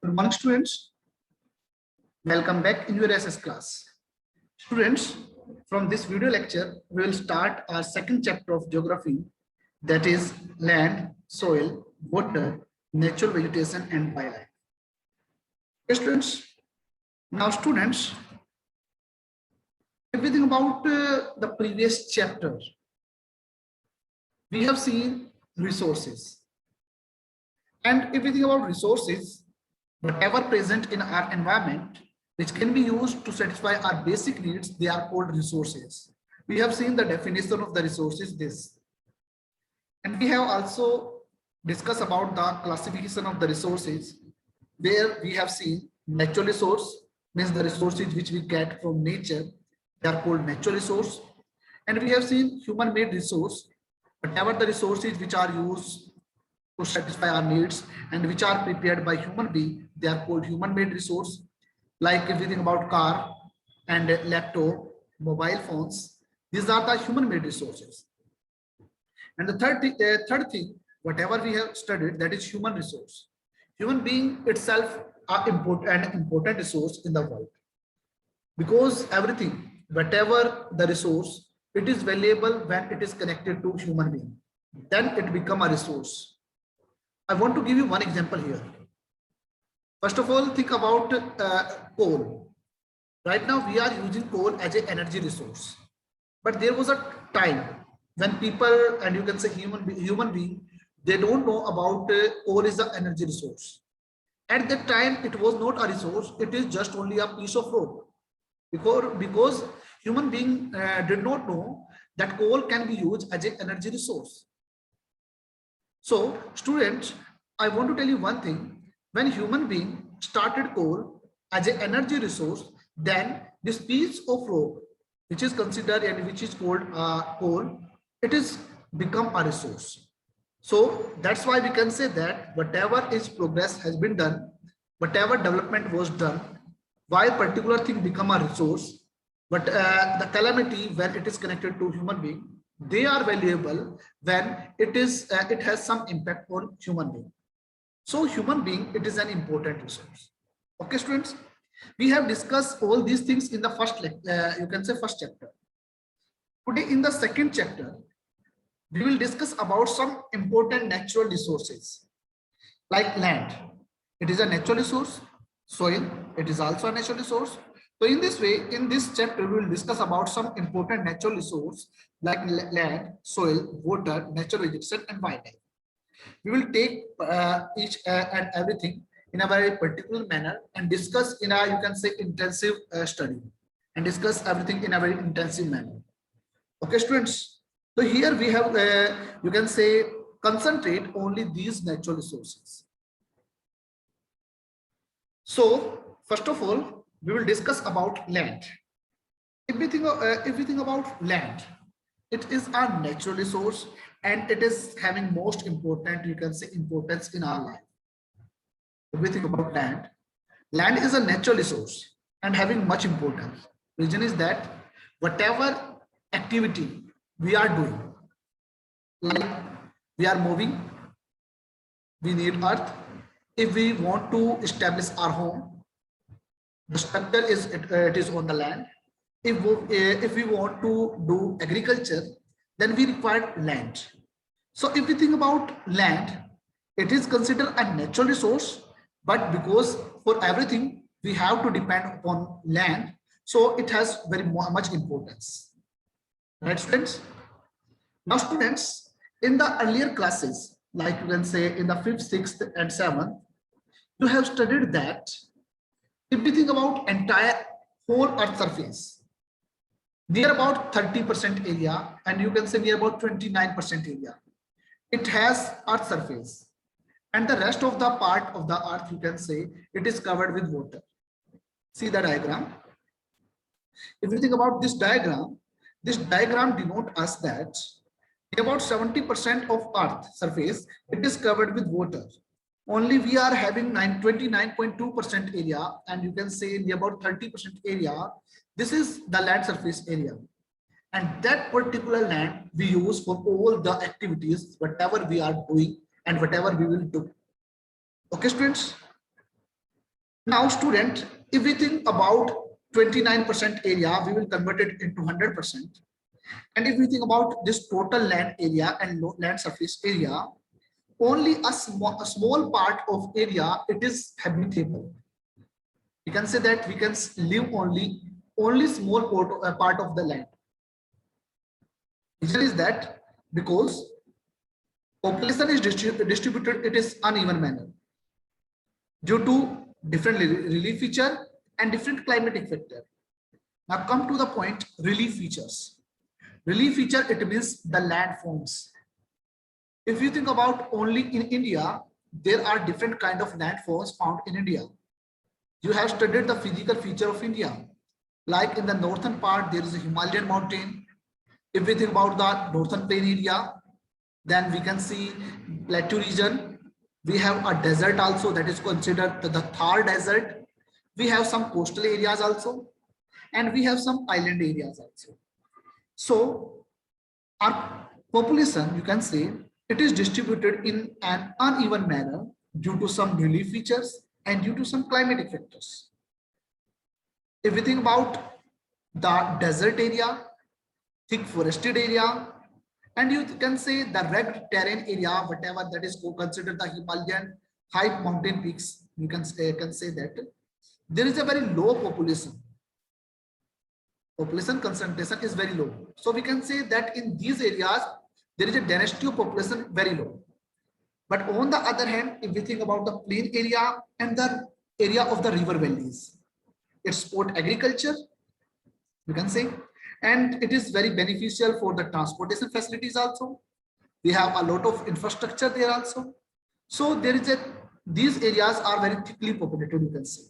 Good morning, students. Welcome back in your SS class. Students, from this video lecture, we will start our second chapter of geography, that is land, soil, water, natural vegetation, and wildlife. Okay, students. Now, students, everything about the previous chapter, we have seen resources. And everything about resources, whatever present in our environment, which can be used to satisfy our basic needs, they are called resources. We have seen the definition of the resources, this. And we have also discussed about the classification of the resources, where we have seen natural resource, means the resources which we get from nature, they are called natural resource. And we have seen human-made resource, whatever the resources which are used to satisfy our needs and which are prepared by human being, they are called human-made resource. Like everything about car and laptop, mobile phones, these are the human-made resources. And the third thing, whatever we have studied, that is human resource. Human being itself are an important resource in the world, because everything, whatever the resource, it is valuable when it is connected to human being. Then it become a resource. I want to give you one example here. First of all, think about coal. Right now, we are using coal as an energy resource. But there was a time when people, and you can say human being, they don't know about coal is an energy resource. At that time, it was not a resource. It is just only a piece of rock. Because human being did not know that coal can be used as an energy resource. So, students, I want to tell you one thing. When human being started coal as an energy resource, then this piece of rock, which is considered and which is called coal, it is become a resource. So that's why we can say that whatever is progress has been done, whatever development was done, while particular thing become a resource, but the calamity when it is connected to human being, they are valuable when it has some impact on human being. So human being, it is an important resource. Okay, students, we have discussed all these things in the first first chapter. Today in the second chapter, we will discuss about some important natural resources like land. It is a natural resource. Soil, it is also a natural resource. So in this way, in this chapter, we will discuss about some important natural resource like land, soil, water, natural vegetation, and wildlife. We will take each and everything in a very particular manner and discuss in a, you can say, intensive study, and discuss everything in a very intensive manner. Okay, students. So here we have, you can say, concentrate only these natural resources. So first of all, we will discuss about land. Everything about land. It is a natural resource and it is having most important, you can say, importance in our life. Everything about land. Land is a natural resource and having much importance. Reason is that whatever activity we are doing, like we are moving, we need earth. If we want to establish our home, the structure is it is on the land. If we want to do agriculture, then we require land. So if we think about land, it is considered a natural resource, but because for everything we have to depend upon land, so it has very much importance. Right, students? Now, students, in the earlier classes, like you can say in the 5th, 6th, and 7th, you have studied that if we think about entire whole earth surface, near about 30% area, and you can say near about 29% area, it has earth surface, and the rest of the part of the earth, you can say, it is covered with water. See the diagram. If you think about this diagram denotes us that about 70% of earth surface, it is covered with water. Only we are having 29.2% area, and you can say about 30% area, this is the land surface area. And that particular land we use for all the activities, whatever we are doing and whatever we will do. Okay, students? Now, student, if we think about 29% area, we will convert it into 100%. And if we think about this total land area and land surface area, only a small part of area, it is habitable. We can say that we can live only small part of the land. Reason is that because population is distributed, it is uneven manner due to different relief feature and different climatic factor. Now come to the point, relief features. Relief feature, it means the landforms. If you think about only in India, there are different kind of landforms found in India. You have studied the physical feature of India. Like in the northern part, there is a Himalayan mountain. If we think about the northern plain area, then we can see plateau region. We have a desert also, that is considered the Thar desert. We have some coastal areas also, and we have some island areas also. So our population, you can say, it is distributed in an uneven manner due to some relief features and due to some climatic factors. If we think about the desert area, thick forested area, and you can say the rugged terrain area, whatever that is considered the Himalayan high mountain peaks, you can say that there is a very low population. Population concentration is very low. So we can say that in these areas, there is a density of population very low. But on the other hand, if we think about the plain area and the area of the river valleys, it supports agriculture, you can say, and it is very beneficial for the transportation facilities also. We have a lot of infrastructure there also. So there is these areas are very thickly populated, you can say.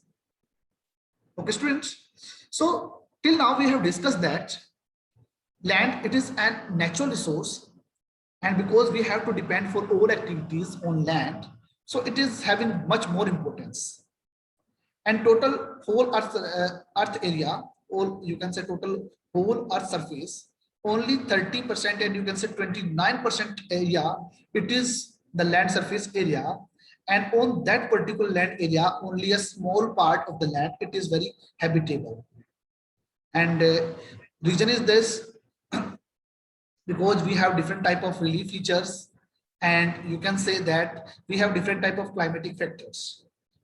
Okay, students. So till now we have discussed that land, it is a natural resource, and because we have to depend for all activities on land, so it is having much more importance. And total whole earth area, or you can say total whole earth surface, only 30%, and you can say 29% area, it is the land surface area. And on that particular land area, only a small part of the land, it is very habitable. And reason is this, because we have different type of relief features, and you can say that we have different type of climatic factors.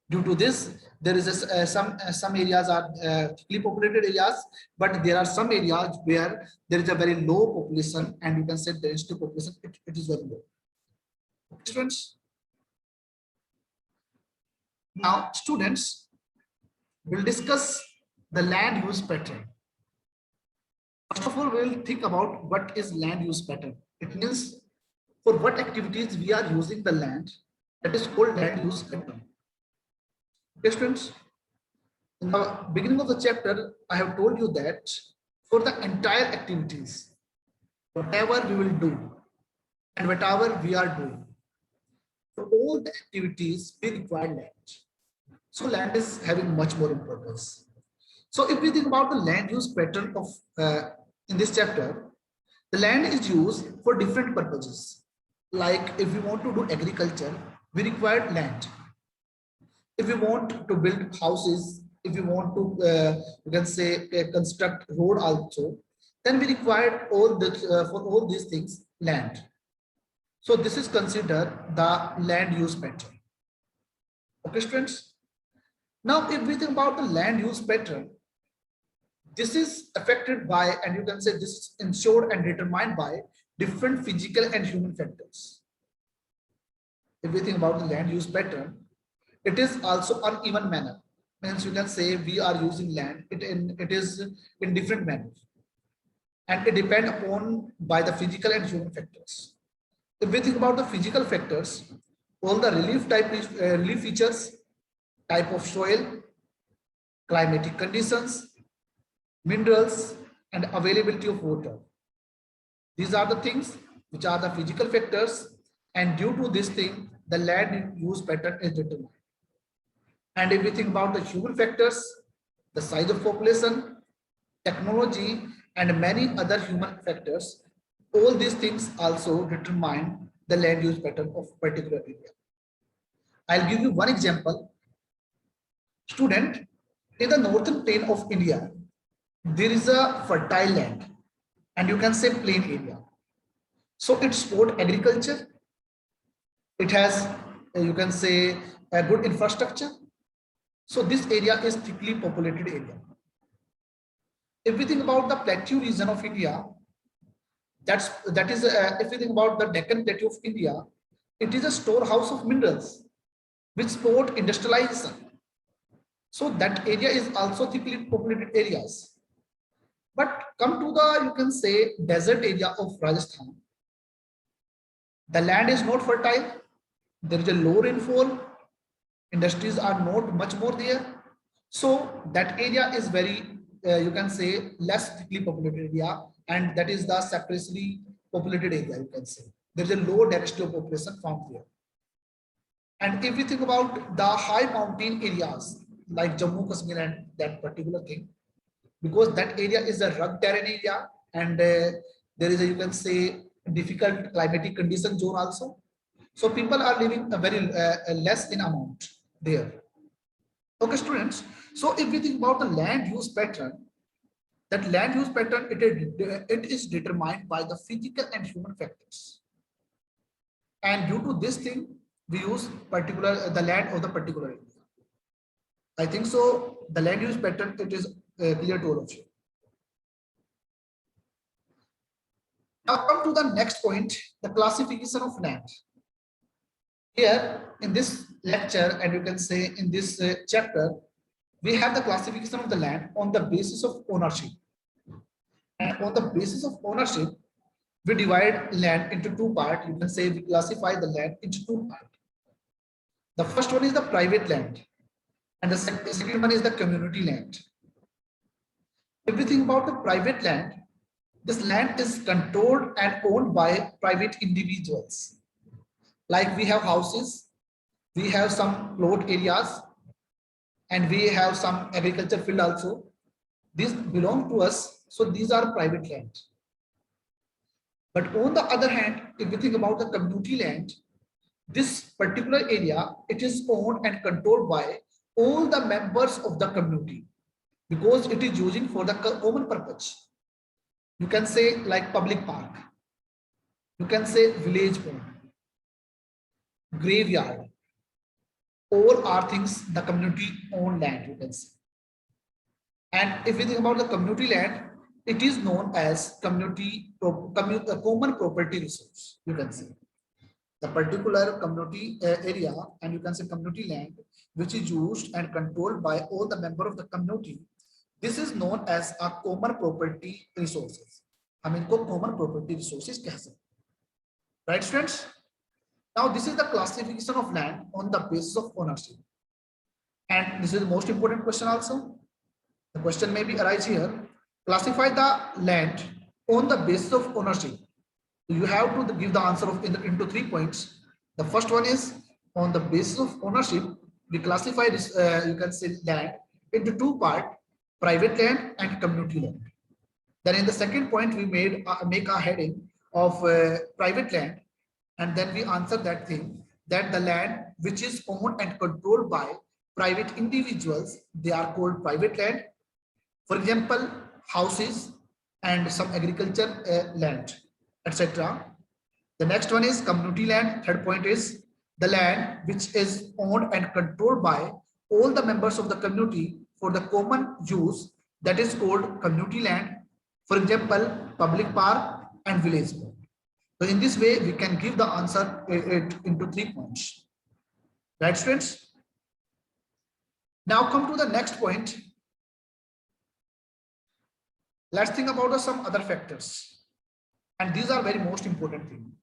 Due to this, there is some areas are thickly populated areas, but there are some areas where there is a very low population, and you can say the density population, it is very low. Students, now students will discuss the land use pattern. First of all, we will think about what is land use pattern. It means for what activities we are using the land, that is called land use pattern. Okay, students, in the beginning of the chapter, I have told you that for the entire activities, whatever we will do and whatever we are doing, for all the activities, we require land. So land is having much more importance. So if we think about the land use pattern of in this chapter, the land is used for different purposes. Like if we want to do agriculture, we require land. If we want to build houses, if we want to, you can say, construct road also, then we require all this for all these things land. So this is considered the land use pattern. Okay, students. Now, if we think about the land use pattern, this is affected by, and you can say this is ensured and determined by different physical and human factors. If we think about the land use pattern, it is also uneven manner. Means you can say we are using land, it is in different manner, and it depends upon by the physical and human factors. If we think about the physical factors, all the relief features, type of soil, climatic conditions, minerals, and availability of water. These are the things which are the physical factors, and due to this thing, the land use pattern is determined. And if we think about the human factors, the size of population, technology, and many other human factors, all these things also determine the land use pattern of particular area. I'll give you one example. Student, in the northern plain of India, there is a fertile land and you can say plain area. So it support agriculture. It has, you can say, a good infrastructure. So this area is thickly populated area. If we think about the plateau region of India, that is if we think about the Deccan Plateau of India, it is a storehouse of minerals which support industrialization. So that area is also thickly populated areas. But come to the, you can say, desert area of Rajasthan. The land is not fertile. There is a low rainfall. Industries are not much more there. So that area is very, you can say, less thickly populated area, and that is the sparsely populated area, you can say. There is a low density of population found there. And if we think about the high mountain areas like Jammu Kashmir and that particular thing, because that area is a rugged terrain area and there is a, you can say, difficult climatic condition zone also. So people are living a very less in amount there. Okay, students. So if we think about the land use pattern, that land use pattern, it is determined by the physical and human factors. And due to this thing, we use particular the land of the particular area. I think so. The land use pattern, it is clear to all of you. Now come to the next point, the classification of land. Here in this lecture, and you can say in this chapter, we have the classification of the land on the basis of ownership. And on the basis of ownership, we divide land into two parts. You can say we classify the land into two parts. The first one is the private land, and the second one is the community land. If we think about the private land, this land is controlled and owned by private individuals. Like we have houses, we have some plot areas, and we have some agriculture field also. These belong to us, so these are private land. But on the other hand, if we think about the community land, this particular area, it is owned and controlled by all the members of the community because it is using for the common purpose. You can say like public park, you can say village pond, graveyard, all are things the community owned land, you can say. And if we think about the community land, it is known as common property resource, you can say. The particular community area, and you can say community land, which is used and controlled by all the members of the community, this is known as a common property resources. हम इनको common property resources कह सकते हैं, right students? Now this is the classification of land on the basis of ownership, and this is the most important question also. The question may be arise here: classify the land on the basis of ownership. You have to give the answer of into 3 points. The first one is on the basis of ownership. We classify this, you can say, land into two parts: private land and community land. Then in the second point, we make a heading of private land, and then we answer that thing, that the land which is owned and controlled by private individuals, they are called private land. For example, houses and some agriculture land, etc. The next one is community land. Third point is the land which is owned and controlled by all the members of the community for the common use, that is called community land. For example, public park and village pond. So in this way, we can give the answer into 3 points. Right, students? Now come to the next point. Let's think about some other factors. And these are very most important things.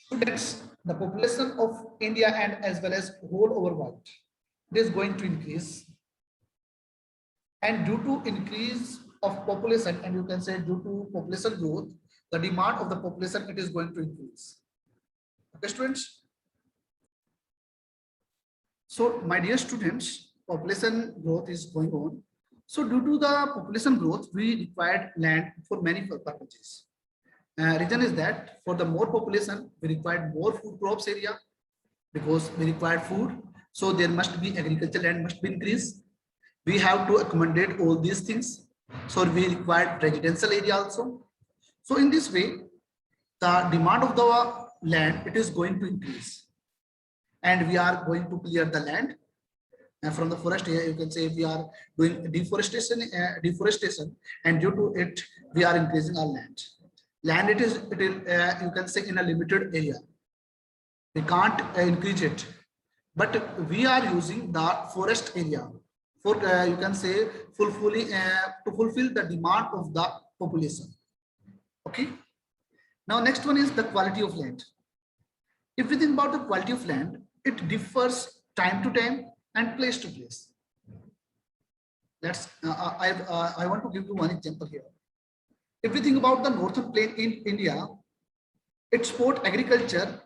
Students, the population of India and as well as whole over world, it is going to increase. And due to increase of population, and you can say due to population growth, the demand of the population, it is going to increase. Okay, students? So my dear students, population growth is going on. So due to the population growth, we required land for many purposes. Reason is that for the more population, we required more food crops area because we required food. So there must be agricultural land must be increased. We have to accommodate all these things. So we require residential area also. So in this way, the demand of the land, it is going to increase. And we are going to clear the land. And from the forest here, you can say we are doing deforestation, and due to it, we are increasing our land. Land, it is you can say in a limited area. We can't increase it, but we are using the forest area for you can say fulfilling to fulfill the demand of the population. Okay. Now next one is the quality of land. If we think about the quality of land, it differs time to time and place to place. I want to give you one example here. If we think about the northern plain in India, it support agriculture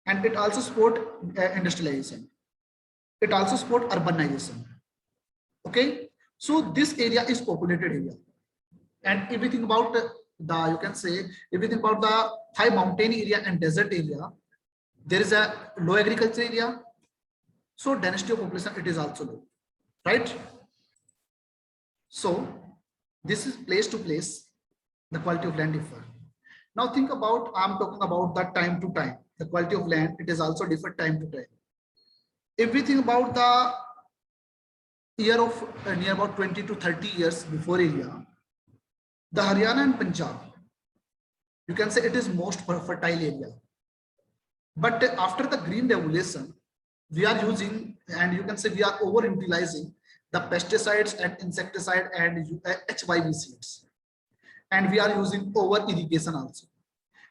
and it also support industrialization. It also support urbanization. Okay, so this area is populated area, and if we think about the you can say if we think about the high mountain area and desert area, there is a low agriculture area. So density of population, it is also low, right? So this is place to place, the quality of land differ. Now think about, I'm talking about the time to time, the quality of land, it is also different time to time. If we think about the year of near about 20 to 30 years before area, the Haryana and Punjab, you can say it is most fertile area. But after the green revolution, we are using, and you can say we are over utilizing the pesticides and insecticide and HYV seeds, and we are using over irrigation also.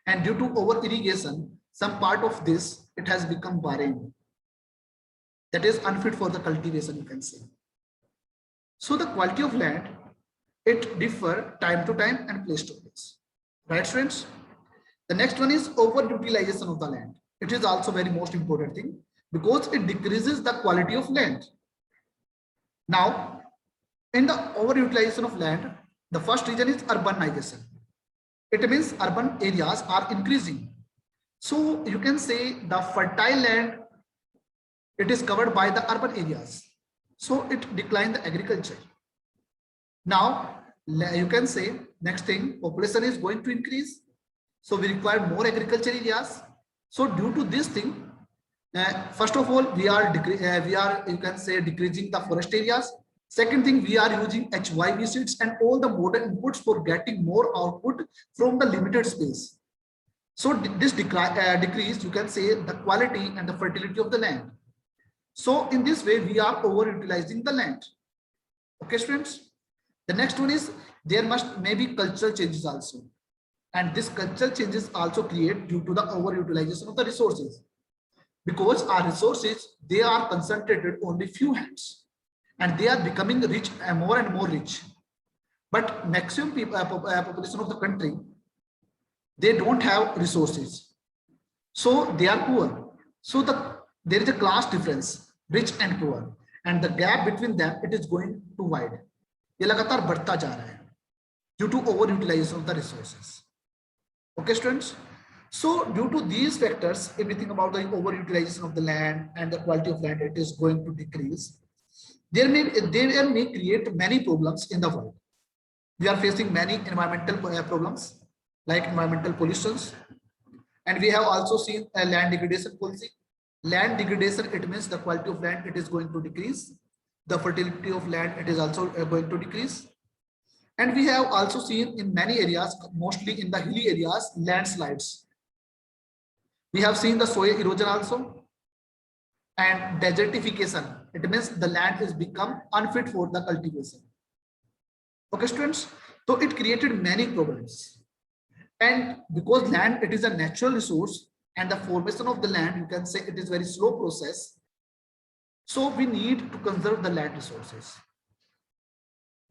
And due to over irrigation, some part of this, it has become barren, that is unfit for the cultivation, you can say. So the quality of land, it differ time to time and place to place, right students? The next one is over utilization of the land. It is also very most important thing, because it decreases the quality of land. Now, in the overutilization of land, the first reason is urbanization. It means urban areas are increasing. So you can say the fertile land, it is covered by the urban areas. So it declined the agriculture. Now, you can say next thing, population is going to increase. So we require more agriculture areas. So due to this thing, first of all, we are you can say decreasing the forest areas. Second thing, we are using HYV seeds and all the modern inputs for getting more output from the limited space. So this decrease, you can say, the quality and the fertility of the land. So in this way, we are overutilizing the land. Okay, students. The next one is there must maybe cultural changes also, and this cultural changes also create due to the overutilization of the resources. Because our resources, they are concentrated only few hands, and they are becoming rich and more rich. But maximum people, population of the country, they don't have resources, so they are poor. So there is a class difference, rich and poor, and the gap between them, it is going too wide. ये लगातार बढ़ता जा रहा है due to overutilization of the resources. Okay, students. So due to these factors, if we think about the overutilization of the land and the quality of land, it is going to decrease. There may create many problems in the world. We are facing many environmental problems like environmental pollutions, and we have also seen a land degradation policy. Land degradation, it means the quality of land, it is going to decrease. The fertility of land, it is also going to decrease. And we have also seen in many areas, mostly in the hilly areas, landslides. We have seen the soil erosion also, and desertification. It means the land is become unfit for the cultivation. Okay, students. So it created many problems. And because land, it is a natural resource, and the formation of the land, you can say it is very slow process. So we need to conserve the land resources.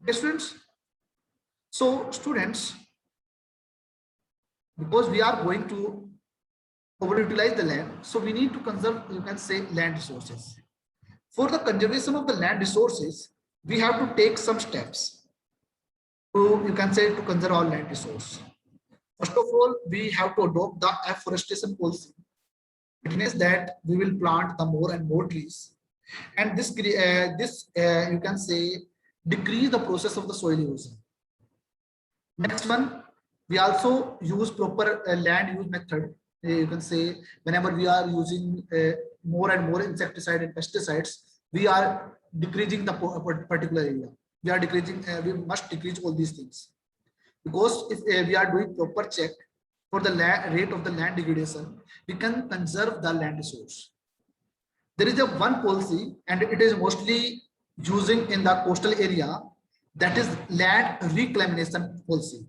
Okay, students. So students, because we are going to overutilize the land, so we need to conserve, you can say, land resources. For the conservation of the land resources, we have to take some steps to, you can say, to conserve our land resource. First of all, we have to adopt the afforestation policy. It means that we will plant the more and more trees, and you can say decrease the process of the soil erosion. Next one, we also use proper land use method. You can say whenever we are using more and more insecticide and pesticides, we are decreasing the particular area. We are decreasing. We must decrease all these things, because if we are doing proper check for the rate of the land degradation, we can conserve the land resource. There is a one policy, and it is mostly using in the coastal area, that is land reclamation policy,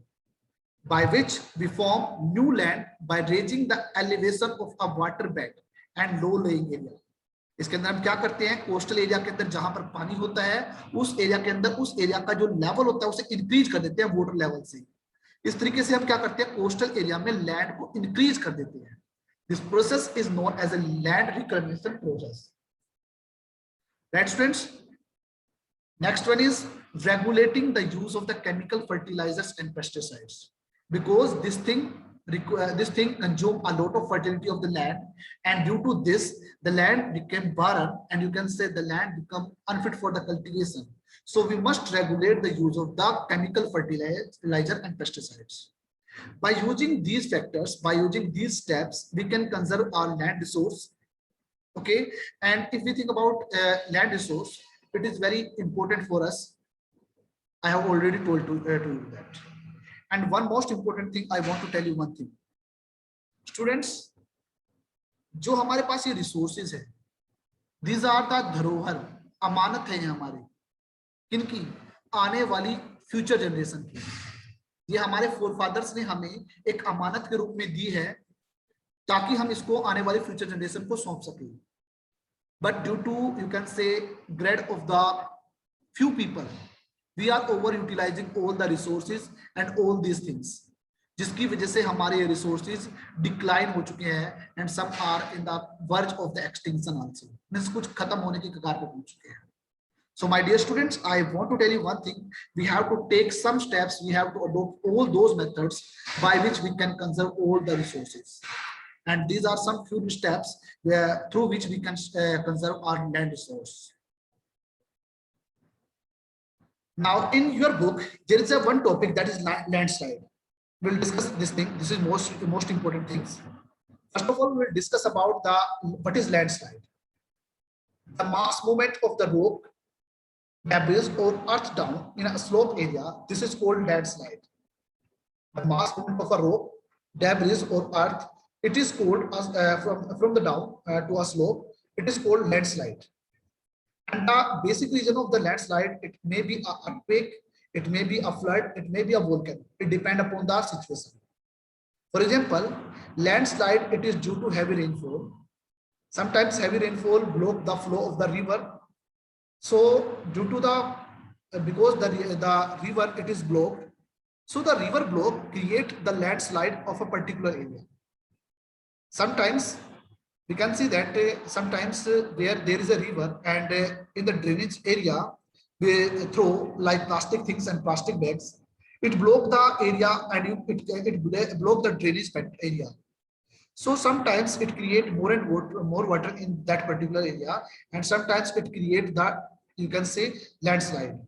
by which we form new land by raising the elevation of a water bed and low lying area. इसके अंदर हम क्या करते हैं, coastal area के अंदर जहां पर पानी होता है, उस एरिया के अंदर उस एरिया का जो लेवल होता है उसे इंक्रीज कर देते हैं वाटर लेवल से। इस तरीके से हम क्या करते हैं, कोस्टल एरिया में लैंड को इंक्रीज कर देते हैं। This process is known as a land reclamation process. Right students, next one is regulating the use of the chemical fertilizers and pesticides, because this thing consume a lot of fertility of the land, and due to this the land became barren, and you can say the land become unfit for the cultivation. So we must regulate the use of the chemical fertilizer and pesticides. By using these factors, by using these steps, we can conserve our land resource. Okay, and if we think about land resource, it is very important for us. I have already told to you that. And one most important thing, I want to tell you one thing. Students, जो हमारे पास ये resources है, these are the धरोहर, अमानत है हमारी, किनकी, आने वाली future generation की। ये हमारे forefathers ने हमें एक अमानत के रूप में दी है, ताकि हम इसको आने वाली future generation को सौंप सकें। But due to, you can say, greed of the few people, we are over utilizing all the resources and all these things, जिसकी वजह से हमारे resources decline हो चुके हैं, and some are in the verge of the extinction also, means कुछ खत्म होने की कगार पे पहुंच चुके हैं। So my dear students, I want to tell you one thing, we have to take some steps, we have to adopt all those methods by which we can conserve all the resources, and these are some few steps through which we can conserve our land resource. Now in your book, there is a one topic, that is landslide. We'll discuss this thing. This is most important things. First of all, we'll discuss about what is landslide. The mass movement of the rock, debris or earth down in a slope area, this is called landslide. The mass movement of a rock, debris or earth, it is called from the down to a slope, it is called landslide. And the basic reason of the landslide, it may be an earthquake, it may be a flood, it may be a volcano. It depends upon the situation. For example, landslide, it is due to heavy rainfall. Sometimes heavy rainfall block the flow of the river. So due to because the river, it is blocked, so the river block create the landslide of a particular area. Sometimes we can see that sometimes where there is a river, and in the drainage area we throw like plastic things and plastic bags, it block the area, and it block the drainage area. So sometimes it create more and more water in that particular area, and sometimes it create the, you can say, landslide.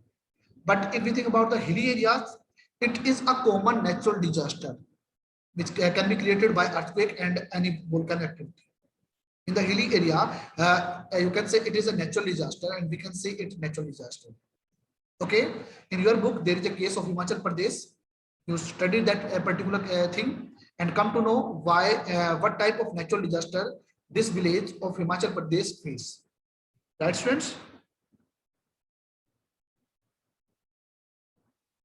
But if we think about the hilly areas, it is a common natural disaster which can be created by earthquake and any volcanic activity. In the hilly area, you can say it is a natural disaster, and we can say it's natural disaster. Okay, in your book there is a case of Himachal Pradesh. You studied that particular thing and come to know why, what type of natural disaster this village of Himachal Pradesh face. Right, students?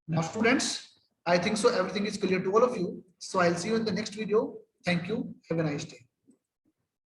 Now, students, I think so everything is clear to all of you. So I'll see you in the next video. Thank you. Have a nice day.